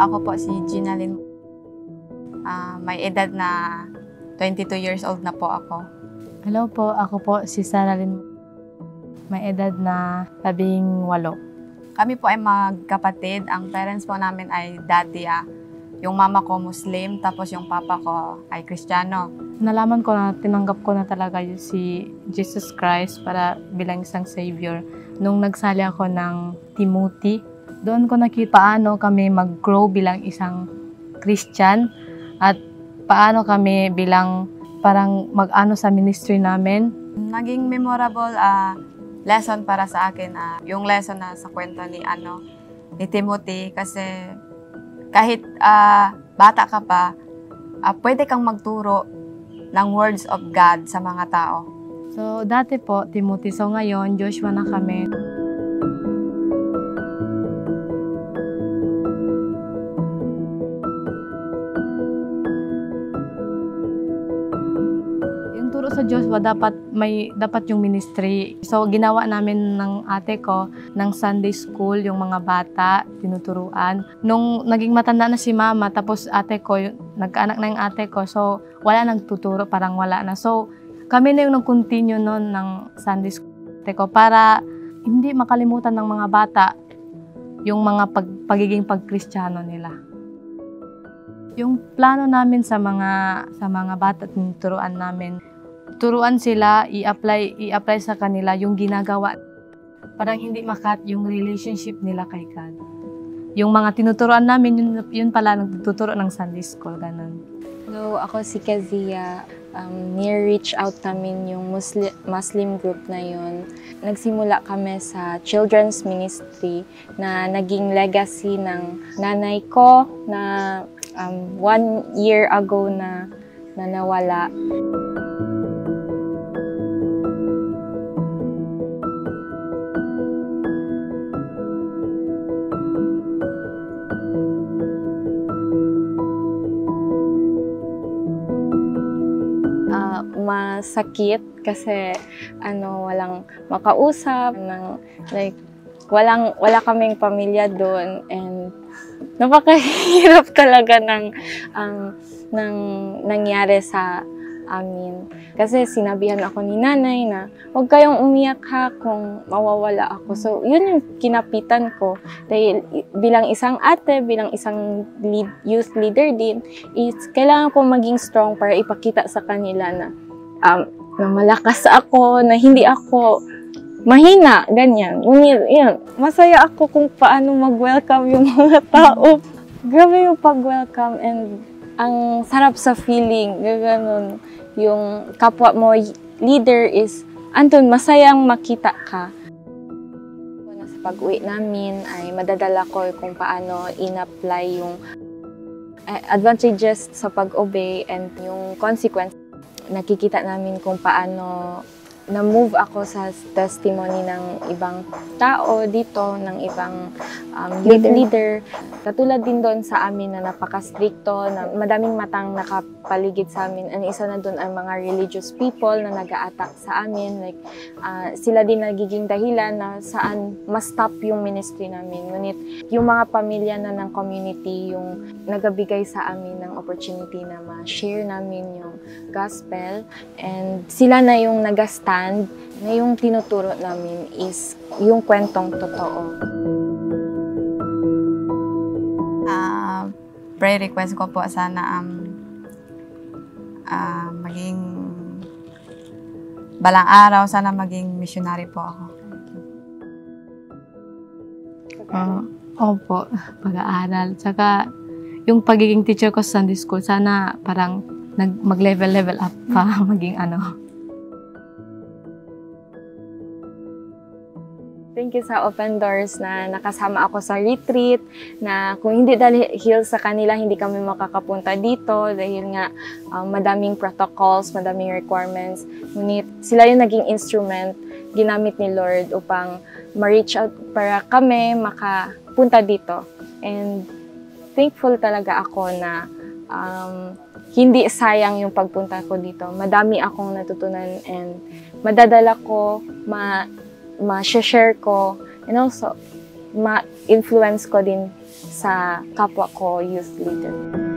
Ako po si Ginalyn. May edad na 22 years old na po ako. Hello po, ako po si Saralyn. May edad na 18. Kami po ay magkapatid. Ang parents po namin ay dati, yung mama ko Muslim, tapos yung papa ko ay Kristiyano. Nalaman ko na tinanggap ko na talaga si Jesus Christ para bilang isang Savior nung nagsali ako ng Timothy. Doon ko nakita paano kami mag-grow bilang isang Christian at paano kami bilang parang mag-ano sa ministry namin. Naging memorable lesson para sa akin, yung lesson na sa kwento ni Timothy, kasi kahit bata ka pa, pwede kang magturo ng words of God sa mga tao. So dati po Timothy, so ngayon Joshua na kami. Sa Joshua, dapat yung ministry. So, ginawa namin ng ate ko ng Sunday school, yung mga bata, tinuturuan. Nung naging matanda na si mama, tapos ate ko, nagkaanak na yung ate ko, so wala nang tuturo, parang wala na. So, kami na yung nag-continue noon ng Sunday school ate ko para hindi makalimutan ng mga bata yung mga pagiging pagkristyano nila. Yung plano namin sa mga bata, tinuturuan namin, turuan sila, i-apply sa kanila yung ginagawa. Parang hindi makat yung relationship nila kay God. Yung mga tinuturuan namin, yun pala nagtuturo ng Sunday School, ganun. Hello, ako si Kezia. Near-reach out namin yung Muslim group na yun. Nagsimula kami sa children's ministry na naging legacy ng nanay ko na 1 year ago na nawala. Masakit kasi walang makausap, wala kaming pamilya doon, and napakahirap talaga ng nangyari sa amin. Kasi sinabihan ako ni nanay na huwag kayong umiyak ha kung mawawala ako. So yun yung kinapitan ko. Dahil bilang isang ate, bilang isang youth leader din, is kailangan ko maging strong para ipakita sa kanila na malakas ako, na hindi ako mahina, ganyan. Yun, masaya ako kung paano mag-welcome yung mga tao. Grabe yung pag-welcome, and ang sarap sa feeling, gano'n. Yung kapwa mo leader is, andun, masayang makita ka. Sa pag-uwi namin ay madadala ko kung paano in-apply yung advantages sa pag-obey and yung consequence. Nakikita namin kung paano na-move ako sa testimony ng ibang tao dito, ng ibang leader. Katulad din doon sa amin na napaka-stricto, na madaming matang nakapaligid sa amin. Ang isa na doon ang mga religious people na nag-a-attack sa amin. Like, sila din nagiging dahilan na saan ma-stop yung ministry namin. Ngunit yung mga pamilya na ng community, yung nagabigay sa amin ng opportunity na ma-share namin yung gospel. And sila na yung nag-stand na yung tinuturo namin is yung kwentong totoo. Prayer request ko po sana maging balang araw, sana maging missionary po ako. Opo, pag-aaral. Tsaka yung pagiging teacher ko sa Sunday School, sana parang mag-level up pa, maging Thank you sa Open Doors na nakasama ako sa retreat, na kung hindi dahil sa kanila, hindi kami makakapunta dito dahil nga madaming protocols, madaming requirements. Ngunit sila yung naging instrument, ginamit ni Lord upang ma-reach out para kami makapunta dito. And thankful talaga ako na hindi sayang yung pagpunta ko dito. Madami akong natutunan and madadala ko, ma-share ko, and also ma-influence ko din sa kapwa ko youth leader.